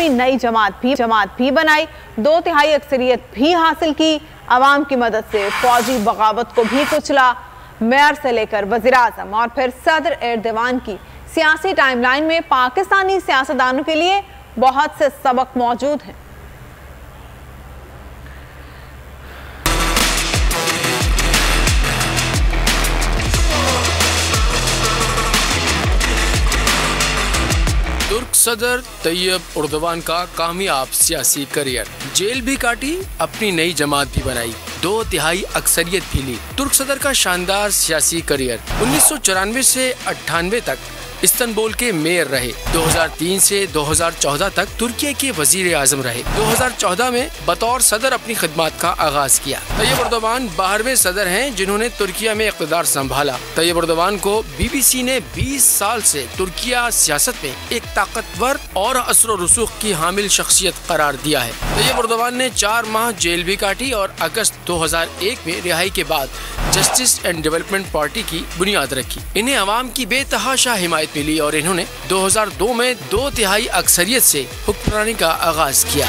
अपनी नई जमात भी बनाई, 2/3 अक्सरियत भी हासिल की, आवाम की मदद से फौजी बगावत को भी कुचला। मेयर से लेकर वज़ीर-ए-आज़म और फिर सदर एर्दोगान की सियासी टाइमलाइन में पाकिस्तानी सियासतदानों के लिए बहुत से सबक मौजूद हैं। तुर्क सदर तैयब एर्दोगान का कामयाब सियासी करियर, जेल भी काटी, अपनी नई जमात भी बनाई, 2/3 अक्सरियत भी ली। तुर्क सदर का शानदार सियासी करियर 1994 से 98 तक इस्तांबुल के मेयर रहे, 2003 से 2014 तक तुर्की के वज़ीर-ए-आज़म रहे, 2014 में बतौर सदर अपनी खिदमत का आगाज किया। तैयब एर्दोगान 12वें सदर हैं जिन्होंने तुर्किया में इक़्तिदार संभाला। तैयब एर्दोगान को BBC ने 20 साल से तुर्किया सियासत में एक ताकतवर और असर रसूख की हामिल शख्सियत करार दिया है। तैयब एर्दोगान ने 4 माह जेल भी काटी और अगस्त 2001 में रिहाई के बाद जस्टिस एंड डेवलपमेंट पार्टी की बुनियाद रखी। इन्हें अवाम की बेतहाशा हिमायत मिली और इन्होंने 2002 में 2/3 अक्सरियत से हुक्मरानी का आगाज किया।